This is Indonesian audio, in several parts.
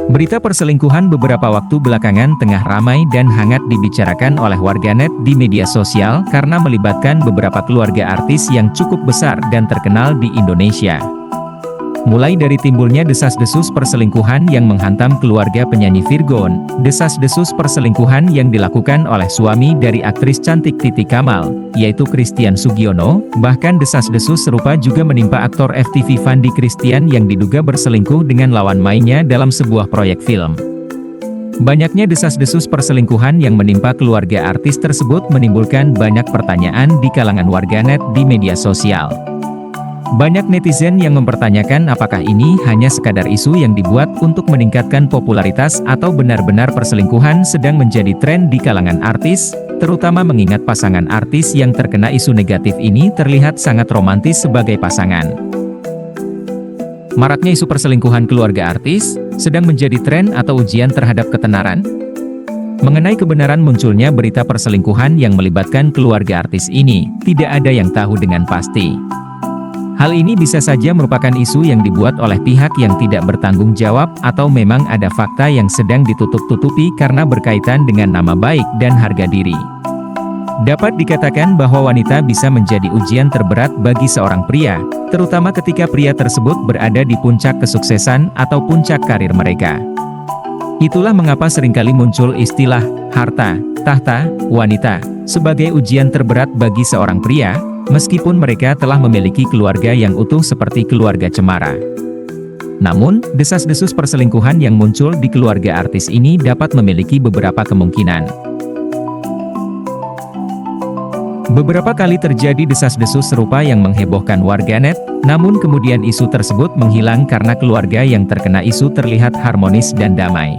Berita perselingkuhan beberapa waktu belakangan tengah ramai dan hangat dibicarakan oleh warganet di media sosial karena melibatkan beberapa keluarga artis yang cukup besar dan terkenal di Indonesia. Mulai dari timbulnya desas-desus perselingkuhan yang menghantam keluarga penyanyi Virgon, desas-desus perselingkuhan yang dilakukan oleh suami dari aktris cantik Titi Kamal, yaitu Christian Sugiono, bahkan desas-desus serupa juga menimpa aktor FTV Fandi Christian yang diduga berselingkuh dengan lawan mainnya dalam sebuah proyek film. Banyaknya desas-desus perselingkuhan yang menimpa keluarga artis tersebut menimbulkan banyak pertanyaan di kalangan warganet di media sosial. Banyak netizen yang mempertanyakan apakah ini hanya sekadar isu yang dibuat untuk meningkatkan popularitas atau benar-benar perselingkuhan sedang menjadi tren di kalangan artis, terutama mengingat pasangan artis yang terkena isu negatif ini terlihat sangat romantis sebagai pasangan. Maraknya isu perselingkuhan keluarga artis, sedang menjadi tren atau ujian terhadap ketenaran? Mengenai kebenaran munculnya berita perselingkuhan yang melibatkan keluarga artis ini, tidak ada yang tahu dengan pasti. Hal ini bisa saja merupakan isu yang dibuat oleh pihak yang tidak bertanggung jawab atau memang ada fakta yang sedang ditutup-tutupi karena berkaitan dengan nama baik dan harga diri. Dapat dikatakan bahwa wanita bisa menjadi ujian terberat bagi seorang pria, terutama ketika pria tersebut berada di puncak kesuksesan atau puncak karir mereka. Itulah mengapa seringkali muncul istilah harta, tahta, wanita sebagai ujian terberat bagi seorang pria, meskipun mereka telah memiliki keluarga yang utuh seperti keluarga cemara. Namun, desas-desus perselingkuhan yang muncul di keluarga artis ini dapat memiliki beberapa kemungkinan. Beberapa kali terjadi desas-desus serupa yang menghebohkan warganet, namun kemudian isu tersebut menghilang karena keluarga yang terkena isu terlihat harmonis dan damai.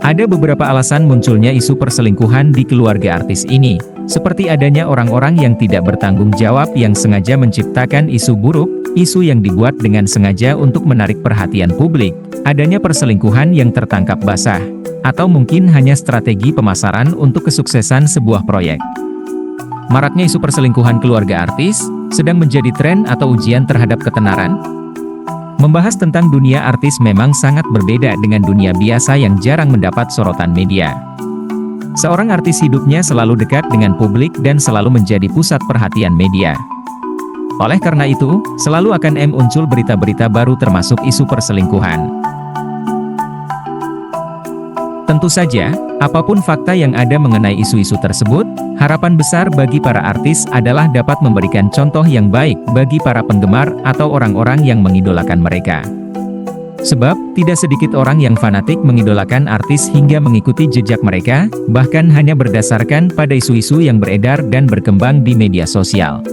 Ada beberapa alasan munculnya isu perselingkuhan di keluarga artis ini, seperti adanya orang-orang yang tidak bertanggung jawab yang sengaja menciptakan isu buruk, isu yang dibuat dengan sengaja untuk menarik perhatian publik, adanya perselingkuhan yang tertangkap basah, atau mungkin hanya strategi pemasaran untuk kesuksesan sebuah proyek. Maraknya isu perselingkuhan keluarga artis, sedang menjadi tren atau ujian terhadap ketenaran? Membahas tentang dunia artis memang sangat berbeda dengan dunia biasa yang jarang mendapat sorotan media. Seorang artis hidupnya selalu dekat dengan publik dan selalu menjadi pusat perhatian media. Oleh karena itu, selalu akan muncul berita-berita baru termasuk isu perselingkuhan. Tentu saja, apapun fakta yang ada mengenai isu-isu tersebut, harapan besar bagi para artis adalah dapat memberikan contoh yang baik bagi para penggemar atau orang-orang yang mengidolakan mereka. Sebab, tidak sedikit orang yang fanatik mengidolakan artis hingga mengikuti jejak mereka, bahkan hanya berdasarkan pada isu-isu yang beredar dan berkembang di media sosial.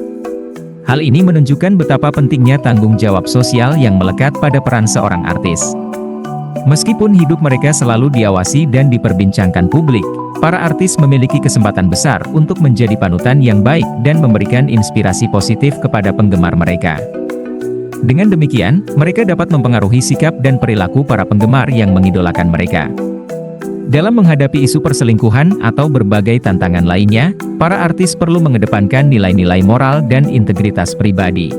Hal ini menunjukkan betapa pentingnya tanggung jawab sosial yang melekat pada peran seorang artis. Meskipun hidup mereka selalu diawasi dan diperbincangkan publik, para artis memiliki kesempatan besar untuk menjadi panutan yang baik dan memberikan inspirasi positif kepada penggemar mereka. Dengan demikian, mereka dapat mempengaruhi sikap dan perilaku para penggemar yang mengidolakan mereka. Dalam menghadapi isu perselingkuhan atau berbagai tantangan lainnya, para artis perlu mengedepankan nilai-nilai moral dan integritas pribadi.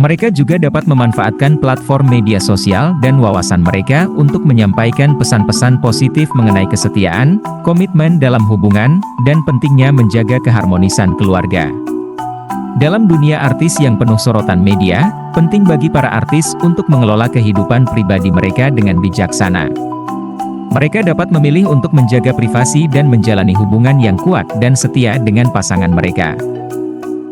Mereka juga dapat memanfaatkan platform media sosial dan wawasan mereka untuk menyampaikan pesan-pesan positif mengenai kesetiaan, komitmen dalam hubungan, dan pentingnya menjaga keharmonisan keluarga. Dalam dunia artis yang penuh sorotan media, penting bagi para artis untuk mengelola kehidupan pribadi mereka dengan bijaksana. Mereka dapat memilih untuk menjaga privasi dan menjalani hubungan yang kuat dan setia dengan pasangan mereka.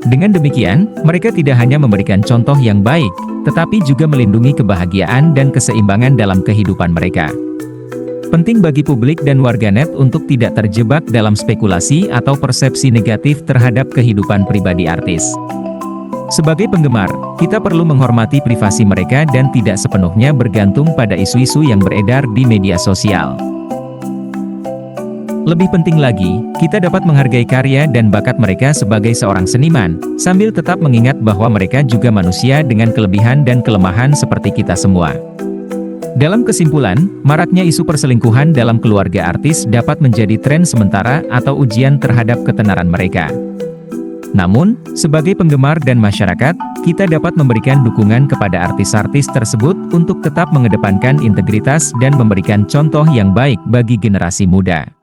Dengan demikian, mereka tidak hanya memberikan contoh yang baik, tetapi juga melindungi kebahagiaan dan keseimbangan dalam kehidupan mereka. Penting bagi publik dan warganet untuk tidak terjebak dalam spekulasi atau persepsi negatif terhadap kehidupan pribadi artis. Sebagai penggemar, kita perlu menghormati privasi mereka dan tidak sepenuhnya bergantung pada isu-isu yang beredar di media sosial. Lebih penting lagi, kita dapat menghargai karya dan bakat mereka sebagai seorang seniman, sambil tetap mengingat bahwa mereka juga manusia dengan kelebihan dan kelemahan seperti kita semua. Dalam kesimpulan, maraknya isu perselingkuhan dalam keluarga artis dapat menjadi tren sementara atau ujian terhadap ketenaran mereka. Namun, sebagai penggemar dan masyarakat, kita dapat memberikan dukungan kepada artis-artis tersebut untuk tetap mengedepankan integritas dan memberikan contoh yang baik bagi generasi muda.